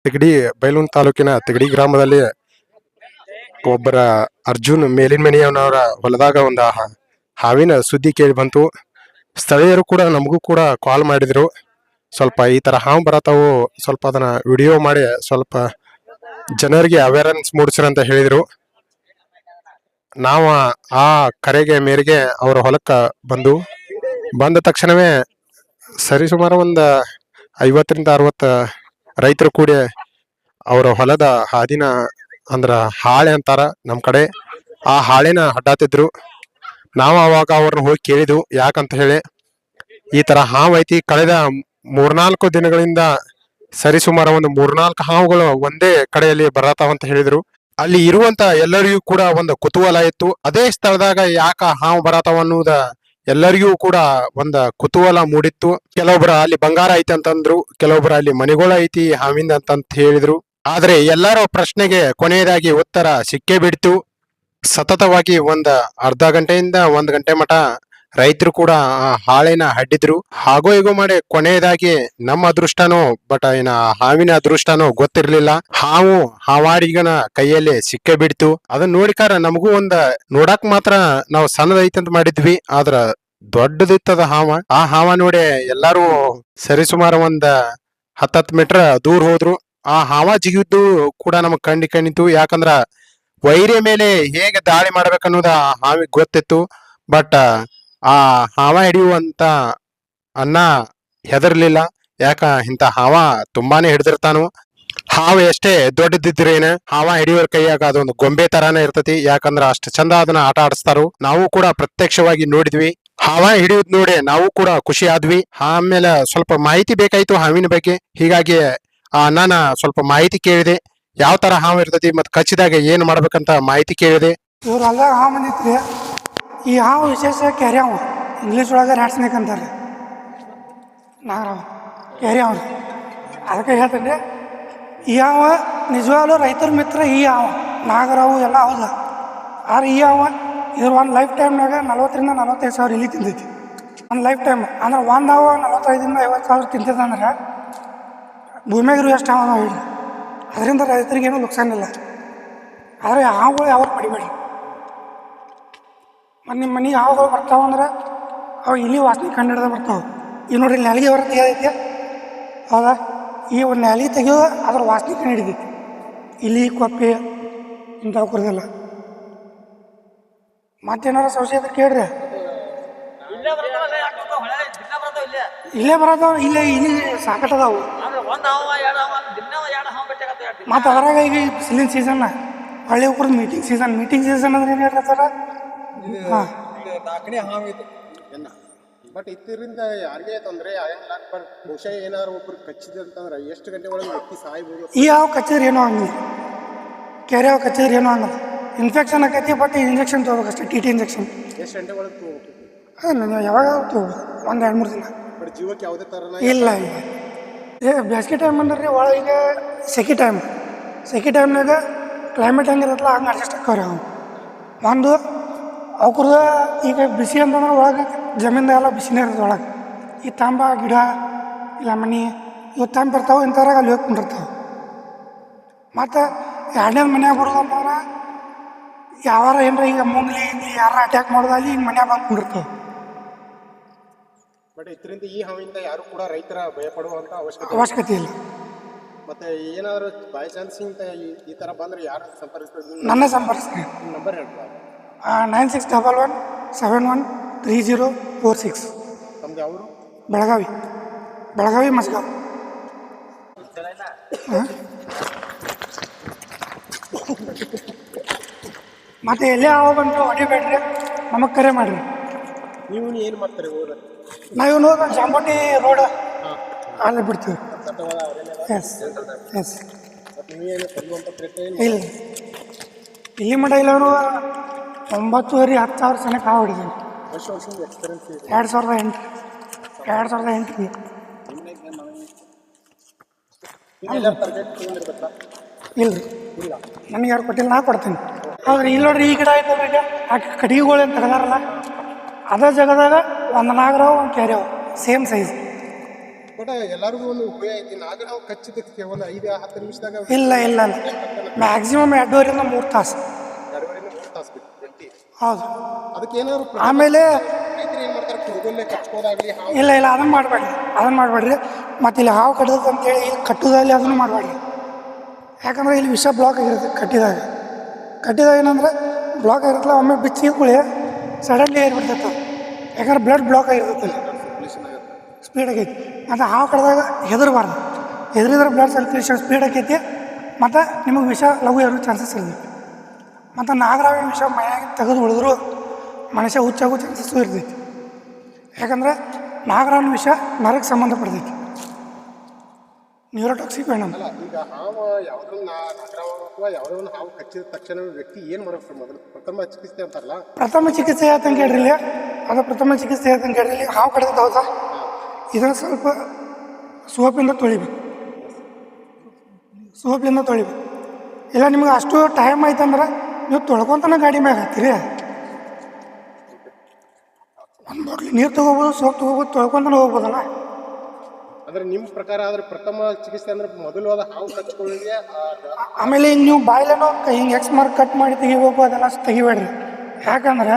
ತಿಗಡಿ ಬೈಲೂನ್ ತಾಲೂಕಿನ ತಿಗಡಿ ಗ್ರಾಮದಲ್ಲಿ ಒಬ್ಬರ ಅರ್ಜುನ್ ಮೇಲಿನ ಮನೆಯವನವರ ಹೊಲದಾಗ ಒಂದು ಹಾವಿನ ಸುದ್ದಿ ಕೇಳಿ ಬಂತು. ಸ್ಥಳೀಯರು ಕೂಡ ನಮಗೂ ಕೂಡ ಕಾಲ್ ಮಾಡಿದ್ರು. ಸ್ವಲ್ಪ ಈ ತರ ಹಾವು ಬರತಾವು, ಸ್ವಲ್ಪ ಅದನ್ನ ವಿಡಿಯೋ ಮಾಡಿ ಸ್ವಲ್ಪ ಜನರಿಗೆ ಅವೇರ್ನೆಸ್ ಮೂಡಿಸ್ರಿ ಅಂತ ಹೇಳಿದ್ರು. ನಾವು ಆ ಕರೆಗೆ ಮೇರೆಗೆ ಅವರ ಹೊಲಕ್ಕ ಬಂದ ತಕ್ಷಣವೇ ಸರಿಸುಮಾರು ಒಂದು 50ರಿಂದ 60 ರೈತರು ಕೂಡಿ ಅವರ ಹೊಲದ ಹಾದಿನ ಅಂದ್ರ ಹಾಳೆ ಅಂತಾರ ನಮ್ ಕಡೆ, ಆ ಹಾಳೆನ ಅಡ್ಡಾತಿದ್ರು. ನಾವು ಅವಾಗ ಅವ್ರನ್ನ ಹೋಗಿ ಕೇಳಿದ್ವು ಯಾಕಂತ ಹೇಳಿ. ಈ ತರ ಹಾವು ಐತಿ, ಕಳೆದ 3-4 ದಿನಗಳಿಂದ ಸರಿಸುಮಾರು ಒಂದು 3-4 ಹಾವುಗಳು ಒಂದೇ ಕಡೆಯಲ್ಲಿ ಬರತಾವಂತ ಹೇಳಿದ್ರು. ಅಲ್ಲಿ ಇರುವಂತ ಎಲ್ಲರಿಗೂ ಕೂಡ ಒಂದು ಕುತೂಹಲ ಇತ್ತು, ಅದೇ ಸ್ಥಳದಾಗ ಯಾಕ ಹಾವು ಬರತಾವ ಅನ್ನುವುದ ಎಲ್ಲರಿಗೂ ಕೂಡ ಒಂದ ಕುತೂಹಲ ಮೂಡಿತ್ತು. ಕೆಲವೊಬ್ರ ಅಲ್ಲಿ ಬಂಗಾರ ಐತಿ ಅಂತಂದ್ರು, ಕೆಲವೊಬ್ರ ಅಲ್ಲಿ ಮನೆಗಳ ಐತಿ ಹಾವಿಂದ ಅಂತ ಹೇಳಿದ್ರು. ಆದ್ರೆ ಎಲ್ಲರ ಪ್ರಶ್ನೆಗೆ ಕೊನೆಯದಾಗಿ ಉತ್ತರ ಸಿಕ್ಕೇ ಬಿಡ್ತು. ಸತತವಾಗಿ ಒಂದ್ ಅರ್ಧ ಗಂಟೆಯಿಂದ 1 ಗಂಟೆ ಮಟ ರೈತರು ಕೂಡ ಆ ಹಾಳೆನ ಅಡ್ಡಿದ್ರು. ಹಾಗೋ ಹೀಗೋ ಮಾಡಿ ಕೊನೆಯದಾಗಿ ನಮ್ಮ ಅದೃಷ್ಟನೋ ಬಟ್ ಏನ ಹಾವಿನ ಅದೃಷ್ಟನೋ ಗೊತ್ತಿರ್ಲಿಲ್ಲ, ಹಾವು ಹಾವಾಡಿಗನ ಕೈಯಲ್ಲಿ ಸಿಕ್ಕೇ ಬಿಡ್ತು. ಅದನ್ನ ನೋಡಿಕಾರ ನಮಗೂ ನೋಡಾಕ್ ಮಾತ್ರ ನಾವು ಸಣ್ಣದೈತಿ ಅಂತ ಮಾಡಿದ್ವಿ, ಆದ್ರ ದೊಡ್ಡದಿತ್ತದ ಹಾವ. ಆ ಹಾವ ನೋಡಿ ಎಲ್ಲಾರು ಸರಿಸುಮಾರು 10 ಮೀಟರ್ ದೂರ ಹೋದ್ರು. ಆ ಹಾವ ಜಿಗಿದ್ದು ಕೂಡ ನಮಗ್ ಕಂಡಿತು, ಯಾಕಂದ್ರ ವೈರ್ಯ ಮೇಲೆ ಹೇಗೆ ದಾಳಿ ಮಾಡ್ಬೇಕನ್ನೋದ ಹಾವಿಗೆ ಗೊತ್ತಿತ್ತು. ಬಟ್ ಆ ಹಾವ ಹಿಡಿಯುವಂತ ಅನ್ನ ಹೆದರ್ಲಿಲ್ಲ, ಯಾಕ ಇಂತ ಹಾವ ತುಂಬಾನೇ ಹಿಡಿದಿರ್ತಾನು. ಹಾವು ಎಷ್ಟೇ ದೊಡ್ಡದಿದ್ರೇನ ಹಾವ ಹಿಡಿಯೋರ್ ಕೈಯಾಗ ಅದೊಂದು ಗೊಂಬೆ ತರಾನೇ ಇರ್ತತಿ, ಯಾಕಂದ್ರ ಅಷ್ಟು ಚಂದ ಅದನ್ನ ಆಟ ಆಡಿಸ್ತಾರು. ನಾವು ಕೂಡ ಪ್ರತ್ಯಕ್ಷವಾಗಿ ನೋಡಿದ್ವಿ. ಹಾವ ಹಿಡಿಯೋದ್ ನೋಡಿ ನಾವು ಕೂಡ ಖುಷಿ ಆದ್ವಿ. ಆಮೇಲೆ ಸ್ವಲ್ಪ ಮಾಹಿತಿ ಬೇಕಾಯ್ತು ಹಾವಿನ ಬಗ್ಗೆ, ಹೀಗಾಗಿ ನಾನು ಸ್ವಲ್ಪ ಮಾಹಿತಿ ಕೇಳಿದೆ, ಯಾವ ತರ ಹಾವು ಇರ್ತತಿ ಮತ್ ಕಚ್ಚಿದಾಗ ಏನ್ ಮಾಡ್ಬೇಕಂತ ಮಾಹಿತಿ ಕೇಳಿದೆ. ಇವ್ರ ಹೊಲ್ದಾಗ ಹಾವು ಬಂದಿತ್ರಿ. ಈ ಹಾವು ವಿಶೇಷ ಕೆರೆ ಹಾವು, ಇಂಗ್ಲೀಷ್ ಒಳಗೆ ರ್ಯಾಟ್ ಸ್ನೇಕ್ ಅಂತಾರೆ. ನಾಗರಾವ್ ಕೆರೆ ಹಾವು, ಅದಕ್ಕೆ ಹೇಳ್ತೇನೆ ಈ ಹಾವು ನಿಜವಾಗ್ಲೂ ರೈತರ ಮಿತ್ರ. ಈ ಹಾವು ನಾಗರಾವು ಎಲ್ಲ ಹೌದ, ಆದ್ರೆ ಈ ಹಾವು ಇದ್ರ ಒಂದು ಲೈಫ್ ಟೈಮ್ನಾಗ 40ರಿಂದ 45 ಸಾವಿರ ಇಲಿ ತಿಂತೈತಿ. ಒಂದು ಲೈಫ್ ಟೈಮ್ ಅಂದ್ರೆ ಒಂದು ಹಾವು 45ರಿಂದ 50 ಸಾವಿರ ತಿಂತದಂದ್ರೆ ಭೂಮಿಯಾಗಿರು ಎಷ್ಟು ಹಾವು ನಾವು ಹೇಳಿ. ಅದರಿಂದ ರೈತರಿಗೇನು ನುಕ್ಸಾನ ಇಲ್ಲ. ಆದರೆ ಹಾವುಗಳು ಯಾವ ಪಡಿಬೇಡಿ. ಮತ್ತು ನಿಮ್ಮ ಮನೆಗೆ ಹಾವುಗಳು ಬರ್ತಾವಂದ್ರೆ ಅವು ಇಲಿ ವಾಸನೆ ಕಂಡು ಹಿಡ್ದು ಬರ್ತಾವೆ. ಈಗ ನೋಡ್ರಿ ನೆಲಗಿ ಹೊರ ತೆಗೆದೈತಿ, ಹೌದಾ? ಈ ಒಂದು ನೆಲಗಿ ತೆಗೆಯೋದು ಅದ್ರ ವಾಸನೆ ಕಂಡು ಹಿಡಿದೈತಿ. ಇಲಿ ಕೊಪ್ಪೆ ಇಂಥವು ಕುರಿದಲ್ಲ. ಮತ್ತೇನಾರು ಸಂಶಯ ಇದ್ರೆ ಕೇಳ್ರಿ. ಇಲ್ಲೇ ಬರೋದವ, ಇಲ್ಲೇ ಇಲ್ಲಿ ಸಾಕಟ್ಟದವು. ಮತ್ತು ಅದ್ರಾಗ ಈಗ ಬಿಸಿಲಿನ ಸೀಸನ್, ಹಳ್ಳಿ ಕುರಿದು ಮೀಟಿಂಗ್ ಸೀಸನ್ ಅಂದ್ರೆ ಏನು ಹೇಳ್ತಾರೆ? ಹಾಂ, ಬಟ್ ಇದರಿಂದ ಯಾರಿಗೆ ತೊಂದರೆ ಆಗಲ್ಲ. ಬಹುಶಃ ಏನಾದ್ರು ಒಬ್ರು ಕಚ್ಚಿದೆ ಅಂತಂದ್ರೆ ಎಷ್ಟು ಗಂಟೆ ಒಳಗೆ ವ್ಯಕ್ತಿ ಸಾಯ್ಬೋದು? ಈ ಹಾವು ಕಚ್ಚಿದ್ರೆ ಏನೋ ಹಂಗಿಲ್ಲ, ಕೆರೆ ಹಾವು ಕಚ್ಚಿದ್ರೆ ಏನೋ ಹಂಗಲ್ಲ. ಇನ್ಫೆಕ್ಷನ್ ಆಕೈತಿ, ಬಟ್ ಇಂಜೆಕ್ಷನ್ ತೊಗೋಬೇಕಷ್ಟೇ, ಟಿ ಎಕ್ಸೆಕ್ಷನ್. ಎಷ್ಟು ಗಂಟೆ ಒಳಗೆ ತೊಗೋಬೇಕು? ನಾನು ಯಾವಾಗ ತೊಗೋಬೋದು, 1-2-3 ದಿನ. ಬಟ್ ಜೀವಕ್ಕೆ ಯಾವುದೇ ಥರ ಇಲ್ಲ. ಬೇಸಿಗೆ ಟೈಮ್ ಅಂದ್ರೆ ಒಳಗೆ ಈಗ ಸೆಕೆ ಟೈಮ್ನಾಗ ಕ್ಲೈಮೇಟ್ ಹೆಂಗಿರುತ್ತಲ್ಲ ಹಂಗೆ ಅಡ್ಜಸ್ಟ್ ಆಕ್ಕವ್ರಿ ಅವು. ಒಂದು ಅವ್ರದ ಈಗ ಬಿಸಿ ಅಂತಂದ್ರೆ ಒಳಗೆ ಜಮೀನ್ದಾಗೆಲ್ಲ ಬಿಸಿನೇ ಇರ್ತದೆ ಒಳಗೆ. ಈ ತಾಂಬ ಗಿಡ ಇಲ್ಲ ಮನೆ ಇವು ತಂಪು ಇರ್ತಾವೆ, ಇಂಥವ್ರಾಗ ಅಲ್ಲಿ ಹೋಗಿ ಕುಂಡಿರ್ತಾವೆ. ಮತ್ತು 2ನೇ ಮನ್ಯಾಗ ಬರೋದು ಅಂತಂದ್ರೆ ಯಾವಾರ ಏನಾರ ಈಗ ಮುಂಗ್ಲಿ ಯಾರ ಅಟ್ಯಾಕ್ ಮಾಡೋದಾಗಿ ಈಗ ಮನ್ಯಾಗ ಬಂದು ಕುಂಡಿರ್ತಾವೆ. ಬಟ್ ಇದರಿಂದ ಈ ಹಾವಿಂದ ಯಾರು ಕೂಡ ರೈತರ ಭಯಪಡುವಂತ ಅವಶ್ಯಕತೆ ಇಲ್ಲ. ಮತ್ತೆ ಏನಾದ್ರು ಬೈ ಚಾನ್ಸ್ ಈ ತರ ಬಂದ್ರೆ ಯಾರು ಸಂಪರ್ಕಿಸ್ಬೇಕು? ನನ್ನ ಸಂಪರ್ಕಿಸ್ತೀನಿ. ನಂಬರ್ ಹೇಳ್ತಾರೆ 9611713046. ನಮ್ದು ಅವರು ಬೆಳಗಾವಿ ಮಸ್ಗಾವ್. ಮತ್ತೆ ಎಲ್ಲೇ ಹಾವು ಬಂತು ಹೊಡಿಬೇಡ್ರಿ, ನಮಗೆ ಕರೆ ಮಾಡಿರಿ. ನೀವು ಏನು ಮಾಡ್ತಾರೆ ಹೋದ? ನಾವು ನೋಡ ಜಾಂಬೋಟಿ ರೋಡ್ ಅಲ್ಲೇ ಬಿಡ್ತೀವಿ. ಎಸ್ ಇಲ್ಲ, ಇಲ್ಲಿ ಮಟ ಇಲ್ಲ ಅವರು 9,000-10,000 ಸನಕ್ಕೆ ಹಾವು ಹೊಡಿದ್ದೀವಿ. 2008 ಇಲ್ರಿ, ನನಗೆ ಯಾರು ಕೊಟ್ಟಿಲ್ಲ, ನಾ ಕೊಡ್ತೀನಿ. ಹೌದ್ರಿ, ಇಲ್ಲಿ ನೋಡ್ರಿ ಈ ಗಿಡ ಆಯ್ತಲ್ಲ, ಈಗ ಆ ಕಟ್ಟಿಗೆಗಳು ಏನು ತೆಗೆದಾರಲ್ಲ ಅದೇ ಜಾಗದಾಗ ಒಂದು ನಾಗರಾವು ಒಂದು ಕೆರೆವು ಸೇಮ್ ಸೈಜ್. ಬಟ್ ಎಲ್ಲರಿಗೂ ಒಂದು ಉಪಯೋಗ ಐತಿ. ನಾಗರಾವ್ ಕಚ್ಚಿದ್ದಕ್ಕೆ ಕೇವಲ 5-10 ನಿಮಿಷದಾಗ ಇಲ್ಲ ಇಲ್ಲ ಇಲ್ಲ ಮ್ಯಾಕ್ಸಿಮಮ್ 2.5 3 ತಾಸು. 2.5 3 ತಾಸು ಬೇಕು ಗಂಟಿ. ಹೌದು. ಅದಕ್ಕೆ ಏನಾದ್ರು ಆಮೇಲೆ ರೈತರು ಏನ್ ಮಾಡ್ತಾರೆ, ಕುಡುಗಲ್ಲೇ ಕಚ್ಕೋದಾಗ್ಲಿ ಹಾವು ಇಲ್ಲ ಇಲ್ಲ ಅದನ್ನು ಮಾಡಬೇಡ್ರಿ. ಮತ್ತು ಇಲ್ಲಿ ಹಾವು ಕಟ್ಟದ ಅಂತೇಳಿ ಇಲ್ಲಿ ಕಟ್ಟುದಲ್ಲಿ ಅದನ್ನು ಮಾಡಬೇಡ್ರಿ. ಯಾಕಂದ್ರೆ ಇಲ್ಲಿ ವಿಷ ಬ್ಲಾಕ್ ಆಗಿರುತ್ತೆ ಕಟ್ಟಿದಾಗ ಏನಂದ್ರೆ ಬ್ಲಾಕ್ ಆಗಿರುತ್ತಲ್ಲ, ಒಮ್ಮೆ ಬಿಚ್ಚಿಕೊಳ್ಳಿ ಸಡನ್ಲಿ ಏರ್ಬಿಡ್ತೈತೆ. ಯಾಕಂದ್ರೆ ಬ್ಲಡ್ ಬ್ಲಾಕ್ ಆಗಿರ್ತೈತೆ ಅಲ್ಲಿ ಸ್ಪೀಡ್ ಆಗೈತಿ. ಮತ್ತು ಹಾವು ಕಡ್ದಾಗ ಹೆದರಬಾರ್ದು. ಹೆದರಿದ್ರೆ ಬ್ಲಡ್ ಸರ್ಕ್ಯುಲೇಷನ್ ಸ್ಪೀಡ್ ಆಕೈತಿ ಮತ್ತು ನಿಮಗೆ ವಿಷ ಲಘು ಏರೋ ಚಾನ್ಸಸ್ ಇರ್ತೈತಿ. ಮತ್ತು ನಾಗರಾವಿನ ವಿಷ ಮೈಯಾಗಿ ತೆಗೆದು ಉಳಿದ್ರು ಮನುಷ್ಯ ಹುಚ್ಚಾಗೋ ಚಾನ್ಸಸ್ಸು ಇರ್ತೈತಿ. ಯಾಕಂದರೆ ನಾಗರಾವಿನ ವಿಷ ನರಕ್ಕೆ ಸಂಬಂಧಪಡ್ತೈತಿ, ನ್ಯೂರೋಟಾಕ್ಸಿಕ್ ವೆನಮ್. ಈಗ ಹಾವು ಯಾವ್ದೊಂದು ನಾಗರಾವ್ ಅಥವಾ ಯಾವುದೋ ಒಂದು ಹಾವು ಕಚ್ಚಿದ ತಕ್ಷಣ ವ್ಯಕ್ತಿ ಏನ್ ಮಾಡ್ಬೇಕು ಮೊದಲು? ಪ್ರಥಮ ಚಿಕಿತ್ಸೆ ಅಂತಾರಲ್ಲ, ಪ್ರಥಮ ಚಿಕಿತ್ಸೆ ಹೇಳ್ತಂಗೆ ಕೇಳ್ರಿ. ಅದು ಪ್ರಥಮ ಚಿಕಿತ್ಸೆ ಹೇಳ್ತಂಗೆ ಕೇಳ್ರಿ. ಹಾವು ಕಡಿದ ಹೌದಾ, ಇದನ್ನು ಸ್ವಲ್ಪ ಸೋಪಿಂದ ತೊಳಿಬೇಕು. ಇಲ್ಲ ನಿಮ್ಗೆ ಅಷ್ಟು ಟೈಮ್ ಆಯ್ತಂದ್ರೆ ನೀವು ತೊಳ್ಕೊತಾನೆ ಗಾಡಿ ಮ್ಯಾಗ ಹತ್ತೀರಿ. ಒಂದು ಬಾಟ್ಲಿ ನೀರು ತೊಗೋಬೋದು, ಸೋಪ್ ತೊಗೋಬೋದು, ತೊಳ್ಕೊತಾನೆ ಹೋಗ್ಬೋದಲ್ಲ. ಅಂದ್ರೆ ನಿಮ್ಮ ಪ್ರಕಾರ ಆದ್ರೆ ಪ್ರಥಮ ಚಿಕಿತ್ಸೆ ಅಂದ್ರೆ ಮೊದಲು ಅದು ಹಾವು ಕಚ್ಕೊಳ್ಳಿಗೆ ಆಮೇಲೆ ಹಿಂಗೆ ನೀವು ಬಾಯಿಲೇನೋ ಹಿಂಗೆ ಎಕ್ಸ್ ಮಾರ್ಕ್ ಕಟ್ ಮಾಡಿ ತೆಗಿಬೇಕು, ಅದೆಲ್ಲ ತೆಗಿಬೇಡ್ರಿ. ಯಾಕಂದ್ರೆ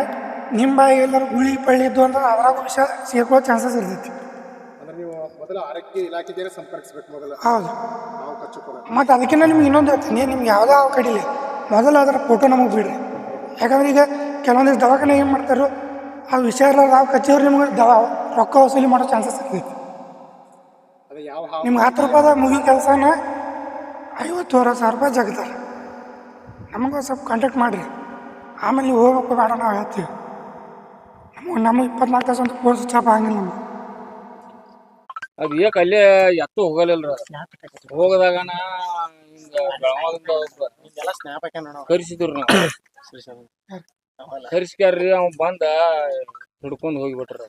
ನಿಮ್ಮ ಬಾಯಿಗೆ ಎಲ್ಲರೂ ಗುಳಿ ಪಳ್ಳಿ ಇದ್ದು ಅಂದ್ರೆ ಅದ್ರಾಗ ವಿಷ ಸೇರ್ಕೊಳ್ಳೋ ಚಾನ್ಸಸ್ ಇರ್ತೈತಿ. ಅಂದ್ರೆ ನೀವು ಮೊದಲು ಆರೋಗ್ಯ ಇಲಾಖೆಗೆ ಸಂಪರ್ಕಿಸ್ಬೇಕು ಮೊದಲು ಹೌದು. ಹಾವು ಕಚ್ಚಿಕೊಳ್ಳ. ಮತ್ತು ಅದಕ್ಕಿಂತ ನಿಮ್ಗೆ ಇನ್ನೊಂದು ಹೇಳ್ತೀನಿ, ನಿಮ್ಗೆ ಯಾವುದೇ ಹಾವು ಕಡಿಲಿ ಮೊದಲು ಅದರ ಫೋಟೋ ನಮಗೆ ಬಿಡ್ರಿ. ಯಾಕಂದ್ರೆ ಈಗ ಕೆಲವೊಂದಿಷ್ಟು ದವಾಖಾನೆ ಏನು ಮಾಡ್ತಾರೋ ಅದು ವಿಷ ಇರೋದು ಹಾವು ಕಚ್ಚಿದ್ರೆ ನಿಮ್ಗೆ ರೊಕ್ಕ ವಸೂಲಿ ಮಾಡೋ ಚಾನ್ಸಸ್ ಇರ್ತೈತಿ. ನಿಮ್ಗೆ 10 ರೂಪಾಯಿದಾಗ ಮುಗಿ ಕೆಲಸನ 50,000 ರೂಪಾಯಿ ಜಗತ್ತಾರೆ. ನಮಗೆ ಸ್ವಲ್ಪ ಕಾಂಟ್ಯಾಕ್ಟ್ ಮಾಡಿರಿ, ಆಮೇಲೆ ನೀವು ಹೋಗ್ಬೇಕು ಬೇಡ ನಾವು ಹೇಳ್ತೀವಿ. ನಮಗೆ 24 ತಾಸು ಅಂತ ಫೋನ್ ಸ್ವಿಚ್ ಆಫ್ ಆಗಂಗಿಲ್ಲ ನಮಗೆ. ಅದು ಏಕ ಅಲ್ಲೇ ಎತ್ತು ಹೋಗಲಿಲ್ಲ. ಹೋಗದಾಗ ಕರಿಸಿದ್ರು ನಾವು ಕರಿಸ್ಕ್ಯಾರ್ರಿ ಅವ್ ಬಂದ ಹಿಡ್ಕೊಂಡ್ ಹೋಗಿಬಿಟ್ರ.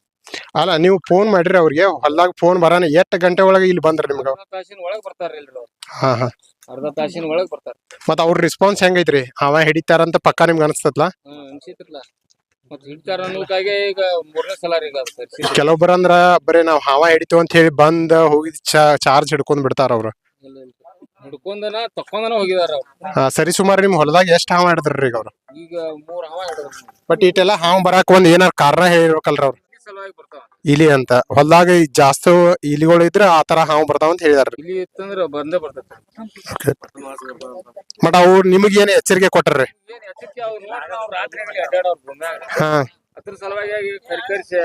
ಅಲ್ಲ ನೀವು ಫೋನ್ ಮಾಡ್ರಿ ಅವ್ರಿಗೆ, ಹೊಲ್ದಾಗ ಫೋನ್ ಬರಾನ 8 ಗಂಟೆ ಒಳಗೆ ಇಲ್ಲಿ ಬಂದ್ರಿ ನಿಮ್ಗೆ? ಅರ್ಧ ತಾಸಿನ ಒಳಗ್ ಬರ್ತಾರ್ರಿ ಇಲ್ರಿ ಅವ್ರು. ಹಾ ಹಾ ಅರ್ಧ ತಾಸಿನ ಒಳಗ್ ಬರ್ತಾರ. ಮತ್ತ ಅವ್ರ ರೆಸ್ಪಾನ್ಸ್ ಹೆಂಗೈತ್ರಿ? ಅವ ಹಿಡಿತಾರಂತ ಪಕ್ಕ ನಿಮ್ಗೆ ಅನ್ಸ್ತತ್ಲಾ? ಅನ್ಸಿತ್ರಲ್ಲ. ಮತ್ ಹಿಡ್ತಾರ ಅನ್ನೋಕಾಗೆ ಈಗ 3ನೇ ಸಲ ರೀ ಈಗ ಕೆಲವೊಬ್ಬರ ಅಂದ್ರ ಬರೀ ನಾವ್ ಹಾವ ಹಿಡಿತೀವಿ ಅಂತ ಹೇಳಿ ಬಂದ್ ಹೋಗಿದ್ ಚಾರ್ಜ್ ಹಿಡ್ಕೊಂಡ್ ಬಿಡ್ತಾರ ಅವ್ರು. ಹಿಡ್ಕೊಂಡನ ತಕೊಂಡನ ಹೋಗಿದಾರ ಅವ್ರು. ಸರಿ ಸುಮಾರು ನಿಮ್ ಹೊಲದಾಗ ಎಷ್ಟ್ ಹಾವ ಹಿಡಿದ್ರಿ ಈಗ ಅವ್ರು? ಈಗ 3 ಹಾವ ಹಿಡಿದ್ರು. ಬಟ್ ಇಟ್ಟೆಲ್ಲ ಹಾವ್ ಬರಾಕ್ ಒಂದ್ ಏನಾರ ಕಾರಣ ಹೇಳಿರ್ಬೇಕಲ್ರ ಅವ್ರು? ಸಲುವಾಗಿ ಬರ್ತಾವ ಇಲಿ ಅಂತ. ಹೊಲದಾಗ ಜಾಸ್ತಿ ಇಲಿಗಳು ಇದ್ರೆ ಆತರ ಹಾವು ಬರ್ತಾವ ಅಂತ ಹೇಳಿದಾರ್ರಿ. ಇಲ್ಲಿ ಇತ್ತಂದ್ರ ಬಂದೇ ಬರ್ತೈತಿ. ಬಟ್ ಅವ್ರು ನಿಮಗ್ ಏನ್ ಎಚ್ಚರಿಕೆ ಕೊಟ್ಟಾರ್ರಿ? ಏನ್ ಎಚ್ಚರಿಕೆ ಅವ್ರು ನೋಡ್ರಿ, ಅವ್ರು ರಾತ್ರಿ ಅಡ್ಡಾಡೋರ್ ಭೂಮ್ಯಾಗ. ಹಾ ಅದ್ರ ಸಲುವಾಗಿ ಕರಿಸಿ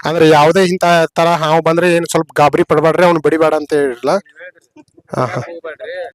ಅಂದ್ರೆ ಯಾವ್ದೇ ಇಂತ ತರ ಹಾವು ಬಂದ್ರೆ ಏನ್ ಸ್ವಲ್ಪ ಗಾಬರಿ ಪಡ್ಬೇಡ್ರಿ, ಅವ್ನು ಬಡಿಬೇಡ ಅಂತ ಹೇಳಿರಲ್ಲ. ಹೋಗ್ಬೇಡ್ರಿ.